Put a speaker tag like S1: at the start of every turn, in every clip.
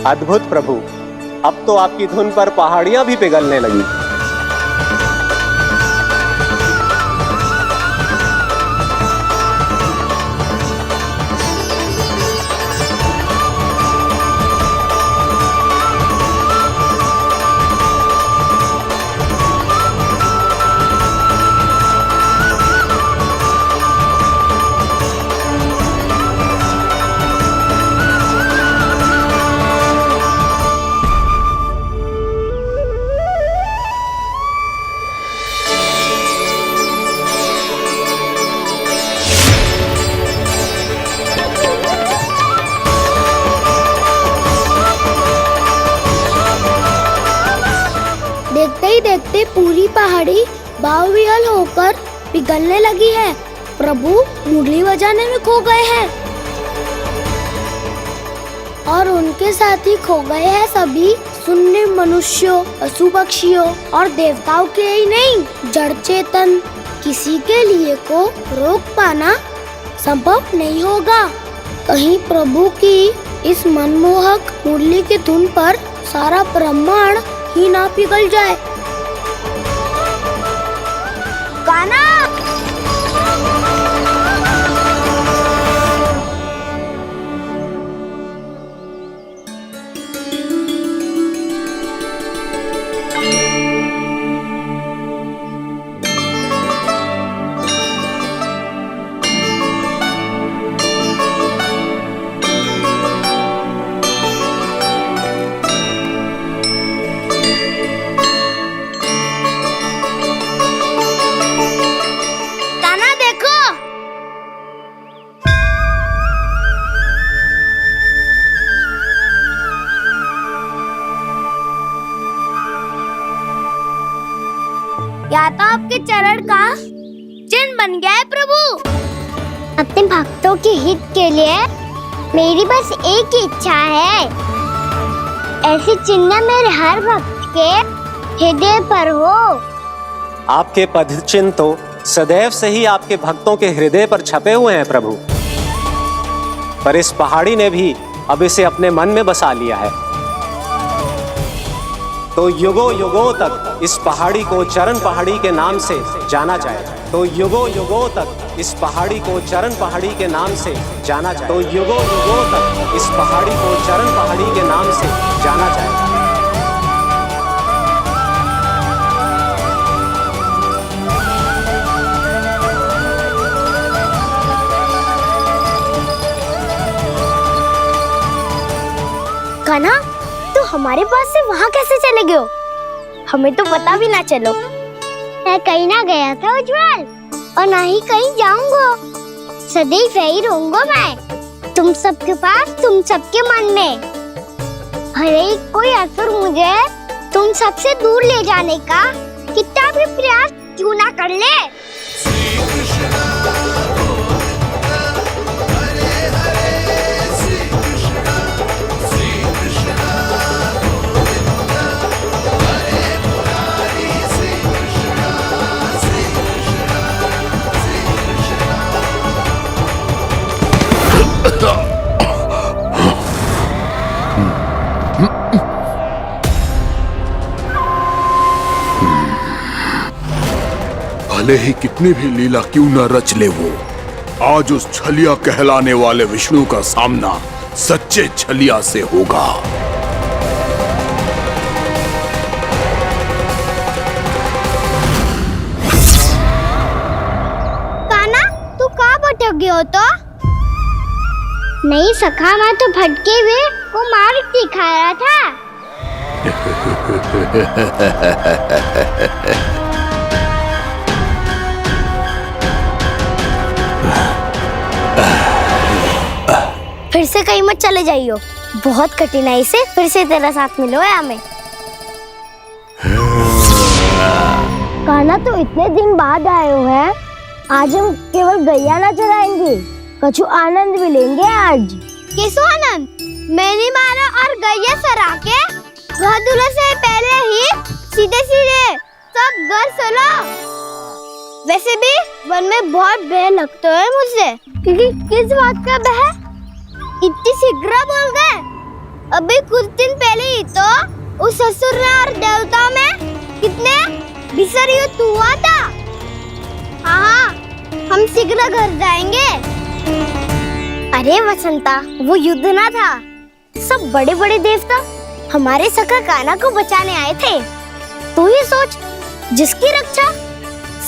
S1: अद्भुत प्रभु, अब तो आपकी धुन पर पहाड़ियां भी पिघलने लगी।
S2: देखते ही देखते पूरी पहाड़ी बाहुविहल होकर पिघलने लगी है। प्रभु मुरली बजाने में खो गए हैं और उनके साथ ही खो गए हैं सभी सुनने मनुष्यों, पशु पक्षियों और देवताओं के ही नहीं, जड़ चेतन किसी के लिए को रोक पाना संभव नहीं होगा। कहीं प्रभु की इस मनमोहक मुरली की धुन पर सारा ब्रह्मांड ही ना पिघल जाए। गाना या तो आपके चरण का चिन्ह बन गया है प्रभु। अपने भक्तों के हित के लिए मेरी बस एक ही इच्छा है, ऐसी चिन्ह मेरे हर भक्त के हृदय पर हो।
S1: आपके पद चिन्ह तो सदैव से ही आपके भक्तों के हृदय पर छपे हुए हैं प्रभु, पर इस पहाड़ी ने भी अब इसे अपने मन में बसा लिया है। तो युगों युगों तक इस पहाड़ी को चरण पहाड़ी के नाम से जाना जाए। तो युगों युगों तक इस पहाड़ी को चरण पहाड़ी के नाम से जाना जाए। तो युगों युगों तक इस पहाड़ी को चरण पहाड़ी के नाम से जाना जाए।
S2: कान्हा, तो हमारे पास से वहाँ कैसे चले गए हो? हमें तो पता भी ना चलो। मैं कहीं ना गया था उज्जवल, और ना ही कहीं जाऊंगा। सदैव यही रहूंगा मैं, तुम सबके पास, तुम सबके मन में। भले ही कोई असुर मुझे तुम सबसे दूर ले जाने का कितना भी प्रयास क्यों ना कर ले।
S3: भले ही कितनी भी लीला क्यों न रच ले वो, आज उस छलिया कहलाने वाले विष्णु का सामना सच्चे छलिया से होगा।
S2: कान्हा, तू कहाँ भटक गया हो? तो नहीं सखा, मैं तो भटके हुए को मार्ग दिखा रहा था। फिर से कहीं मत चले जाइयो, बहुत कठिनाई से फिर से तेरा साथ मिलो है हमें। कान्हा, तो इतने दिन बाद आए हो हैं, आज हम केवल गैया ना चराएंगे, कछु आनंद भी लेंगे आज। किसो आनंद? मैंने मारा और गैया सरा के घर दूल्हे से पहले ही सीधे सीधे सब घर चलो। वैसे भी वन में बहुत भय लगता है मुझसे, क्योंकि किस बात का भय? इतनी शीघ्र बोल गए। अभी कुछ दिन पहले ही तो उस असुर और देवता में कितने भीषण युद्ध हुआ था। हाँ, हम शीघ्र घर जाएंगे। अरे वसंता, वो युद्ध ना था, सब बड़े बड़े देवता हमारे सखा कान्हा को बचाने आए थे। तू ही सोच, जिसकी रक्षा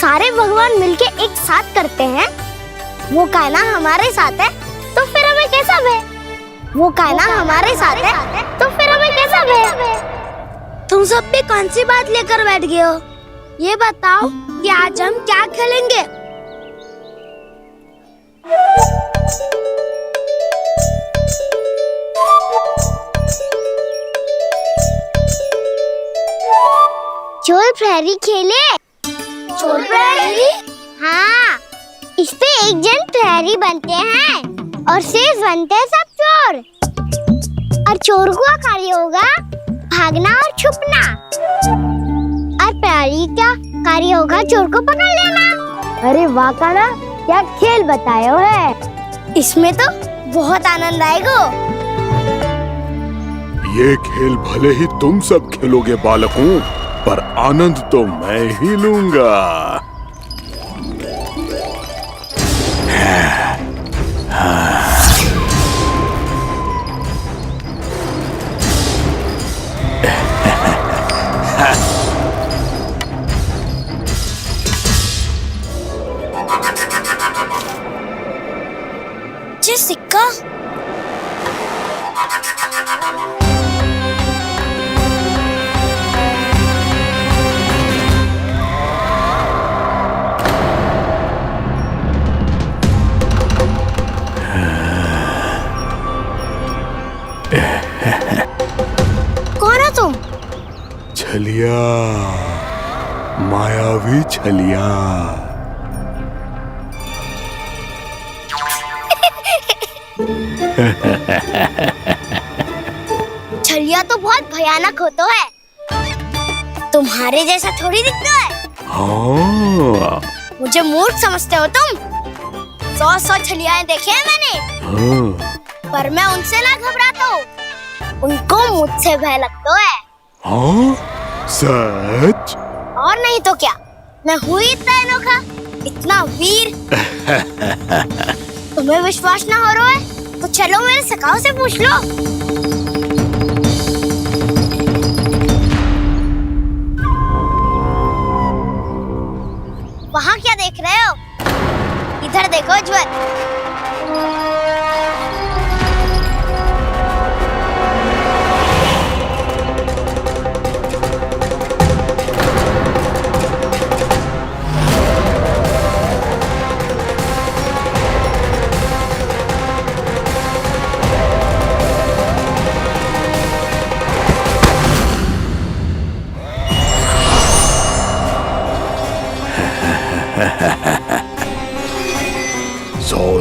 S2: सारे भगवान मिलके एक साथ करते हैं, वो कान्हा हमारे साथ है तो फिर हमें कैसा भय? वो कान्हा हमारे साथ है तो फिर हमें कैसा भय? तुम सब भी कौन सी बात लेकर बैठ गए हो? ये बताओ कि आज हम क्या खेलेंगे? चोर प्रहरी खेले। चोर प्रहरी? हाँ, इस पे एक जन प्रहरी बनते हैं और शेष बनते हैं सब चोर। और चोर का कार्य होगा भागना और छुपना, और प्रहरी का कार्य होगा चोर को पकड़ लेना। अरे वाह कान्हा, क्या खेल बताए हो है। इसमें तो बहुत आनंद आएगा।
S3: ये खेल भले ही तुम सब खेलोगे बालकों, पर आनंद तो मैं ही लूंगा।
S2: ये सिक्का कौन हो तुम?
S3: छलिया, मायावी छलिया।
S2: छलिया तो बहुत भयानक होता है, तुम्हारे जैसा थोड़ी दिखता है।
S3: हाँ।
S2: मुझे मूर्ख समझते हो तुम? 100 छलियाएं देखे हैं मैंने।
S3: हाँ।
S2: पर मैं उनसे ना घबराता हूँ, उनको मुझसे भय लगता है।
S3: हाँ? सच?
S2: और नहीं तो क्या, मैं हूँ इतना अनोखा, इतना वीर। तुम्हें विश्वास ना हो रहा है तो चलो मेरे सखाओं से पूछ लो। वहाँ क्या देख रहे हो? इधर देखो उज्जवल।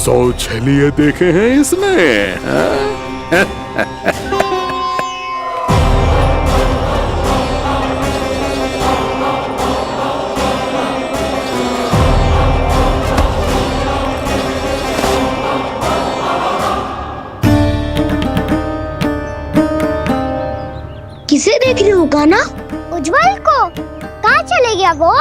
S3: सौ छलिए देखे हैं इसने।
S2: किसे देख रही हो कान्हा? उज्जवल को। कहाँ चले गया वो?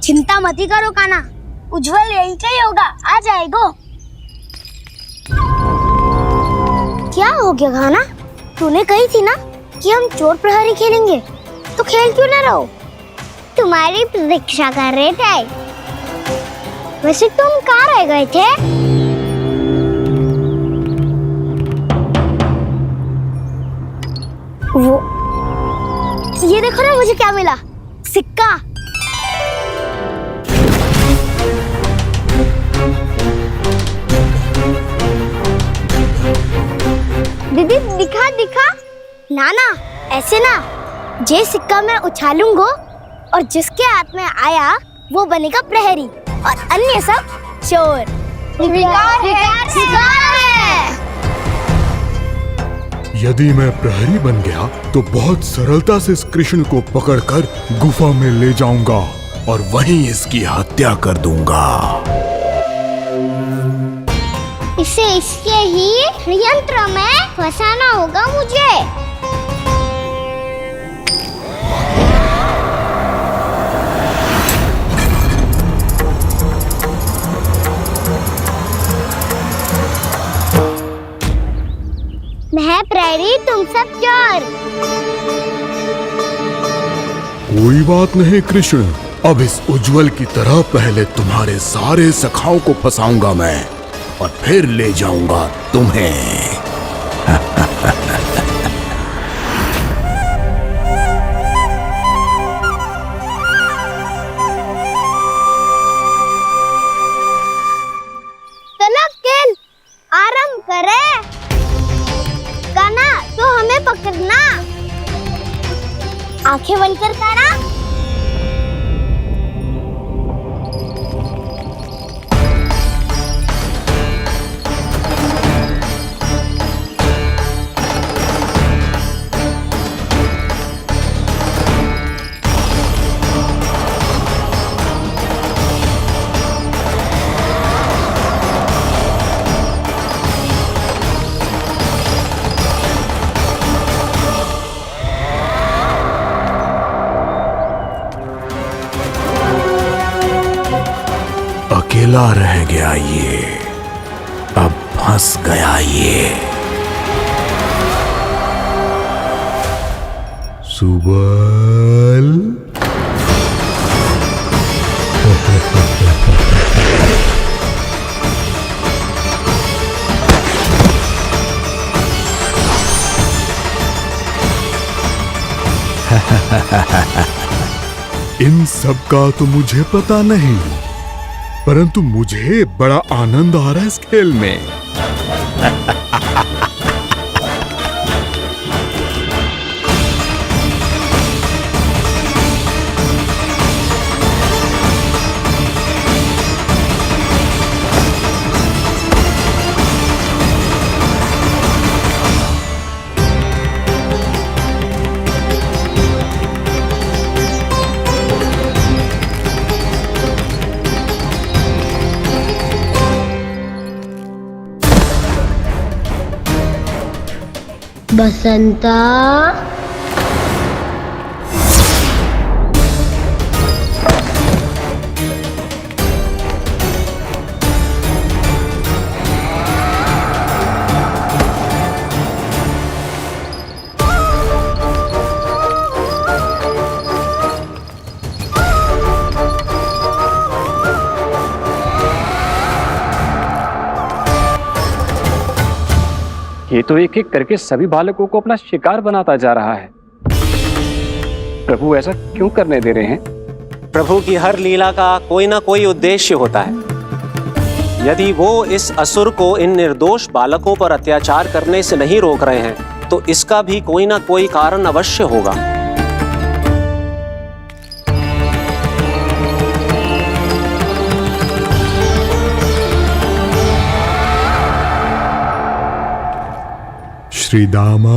S2: चिंता मत करो कान्हा, उज्जवल यही का ही होगा, आ जाएगा। क्या हो गया कान्हा? तूने कही थी ना कि हम चोर प्रहरी खेलेंगे, तो खेल क्यों ना रहो? तुम्हारी प्रतीक्षा कर रहे थे। वैसे तुम कहाँ रह गए थे? वो ये देखो ना, मुझे क्या मिला? सिक्का। दीदी दिखा दिखा। ना ना, ऐसे ना, ये सिक्का मैं उछालूंगा और जिसके हाथ में आया वो बनेगा प्रहरी और अन्य सब चोर स्वीकार है।
S3: यदि मैं प्रहरी बन गया तो बहुत सरलता से इस कृष्ण को पकड़कर गुफा में ले जाऊंगा और वहीं इसकी हत्या कर दूंगा।
S2: इसे इसके ही यंत्र में फंसाना होगा मुझे। मैं प्रहरी, तुम सब चोर।
S3: कोई बात नहीं कृष्ण, अब इस उज्जवल की तरह पहले तुम्हारे सारे सखाओं को फंसाऊंगा मैं और फिर ले जाऊंगा तुम्हें।
S2: चलो खेल आरंभ करें। कान्हा, तो हमें पकड़ना। आंखें बंद कर कान्हा।
S3: अकेला रह गया ये, अब फंस गया ये। सुबल इन सब का तो मुझे पता नहीं, परंतु मुझे बड़ा आनंद आ रहा है इस खेल में।
S2: बसंता,
S4: ये तो एक एक करके सभी बालकों को अपना शिकार बनाता जा रहा है। प्रभु ऐसा क्यों करने दे रहे हैं?
S1: प्रभु की हर लीला का कोई ना कोई उद्देश्य होता है। यदि वो इस असुर को इन निर्दोष बालकों पर अत्याचार करने से नहीं रोक रहे हैं तो इसका भी कोई ना कोई कारण अवश्य होगा।
S3: श्री दामा,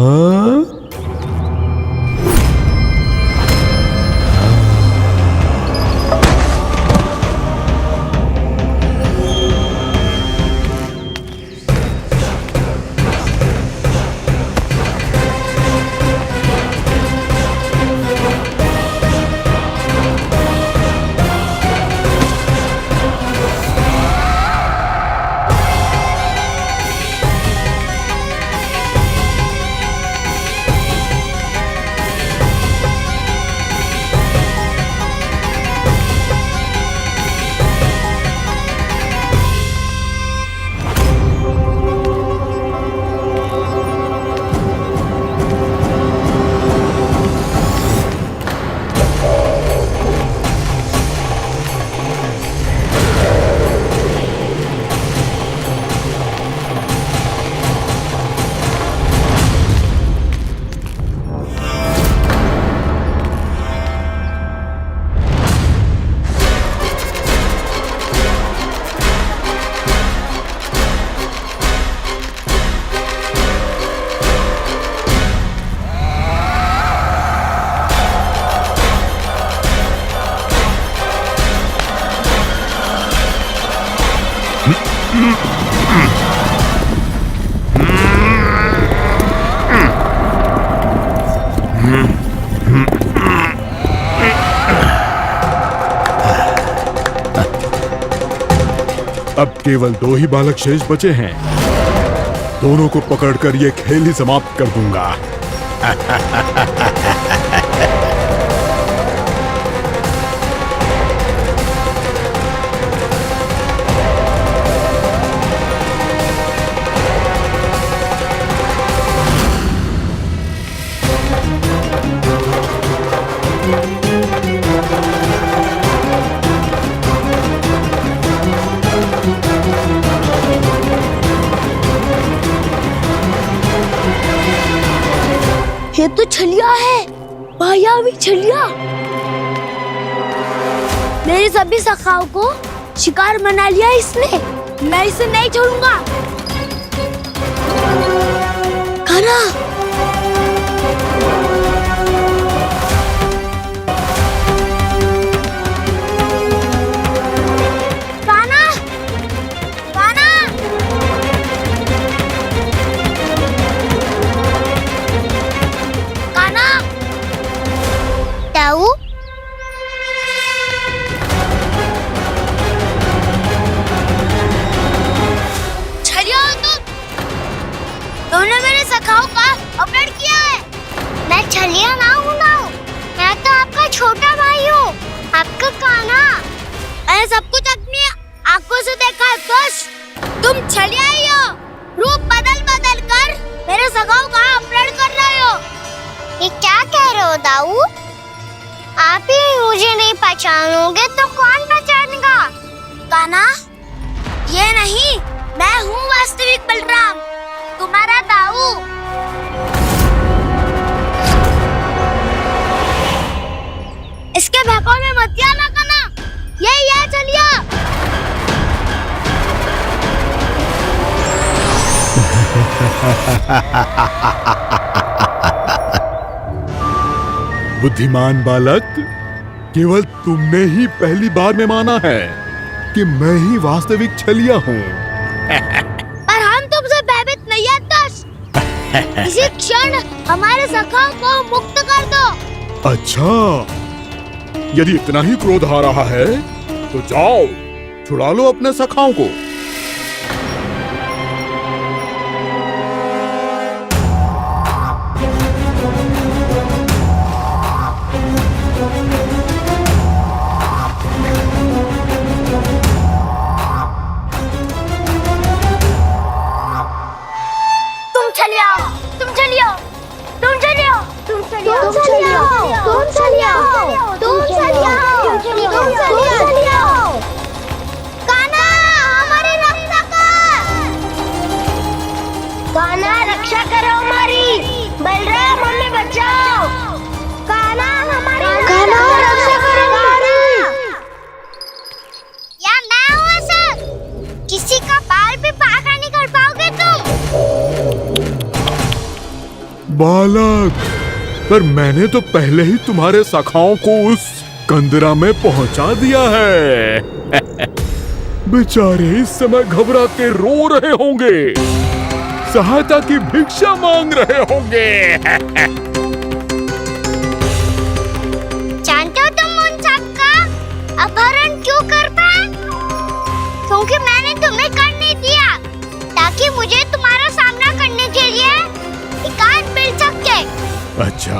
S3: केवल 2 ही बालक शेष बचे हैं। दोनों को पकड़कर ये खेल ही समाप्त कर दूंगा।
S2: ये तो छलिया है, मायावी छलिया। मेरे सभी सखाओं को शिकार बना लिया इसने। मैं इसे नहीं छोड़ूंगा। कान्हा, कान्हा, कान्हा। कान्हा, ताऊ, छलिया हो तुम। तुमने मेरे सखाओं का अपहरण किया है। मैं छलिया ना हूँ मैं तो आपका छोटा भाई हूँ, आपका कान्हा। मैंने सब कुछ अपनी आंखों से देखा है दोष। तुम छलिया ही हो। रूप बदल बदल कर मेरे सखाओं का अपहरण कर रहे हो। ये क्या कह रहे हो दाऊ? आप ही मुझे नहीं पहचानोगे तो कौन पहचानेगा? कान्हा, ये नहीं, मैं हूँ वास्तविक बलराम, तुम्हारा दाऊ। इसके बहकावे में मत आना कान्हा, यही है छलिया।
S3: बुद्धिमान बालक, केवल तुमने ही पहली बार में माना है कि मैं ही वास्तविक छलिया हूँ।
S2: पर हम तुमसे भयभीत नहीं है दस। इसी क्षण हमारे सखाओं को मुक्त कर दो।
S3: अच्छा, यदि इतना ही क्रोध आ रहा है तो जाओ, छुड़ा लो अपने सखाओं को।
S2: तुम छलिया, तुम छलिया, तुम छलिया, तुम छलिया, तुम छलिया, तुम छलिया, तुम छलिया, तुम छलिया। कान्हा, हमारी रक्षा कर। कान्हा, रक्षा करो हमारी। बलराम, हमें बचाओ। कान्हा, हमारी रक्षा करो हमारी। या मैं हूँ ऐसा? किसी का बाल भी पाखा नहीं कर पाओगे तुम।
S3: बालक, पर मैंने तो पहले ही तुम्हारे सखाओं को उस कंदरा में पहुंचा दिया है। बेचारे इस समय घबरा के रो रहे होंगे, सहायता की भिक्षा मांग रहे होंगे।
S2: जानते हो तुम उन सबका अपहरण क्यों कर पाए? क्योंकि मैंने तुम्हें कर नहीं दिया, ताकि मुझे तुम्हारा सामना करने के लिए एकांत मिल सके।
S3: अच्छा।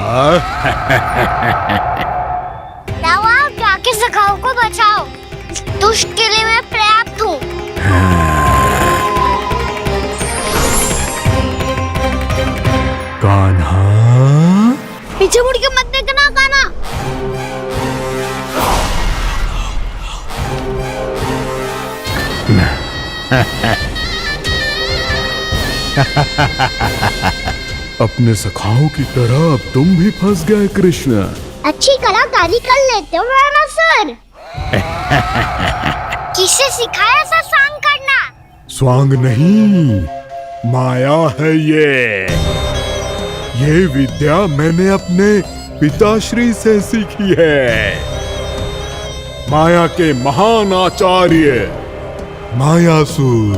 S2: जाओ, जाके सखाओं को बचाओ। इस दुष्ट के लिए मैं पर्याप्त हूँ।
S3: कान्हा,
S2: पीछे मुड़ के मत देखना कान्हा।
S3: अपने सखाओं की तरह अब तुम भी फंस गए कृष्ण।
S2: अच्छी कलाकारी कर लेते हो रावणासुर। किससे सिखाया ऐसा स्वांग करना?
S3: स्वांग नहीं, माया है ये विद्या मैंने अपने पिताश्री से सीखी है। माया के महान आचार्य मायासुर।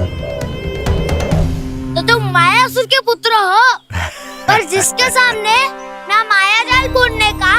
S2: तो तुम मायासुर के पुत्र हो, पर जिसके सामने मैं माया जाल बुनने का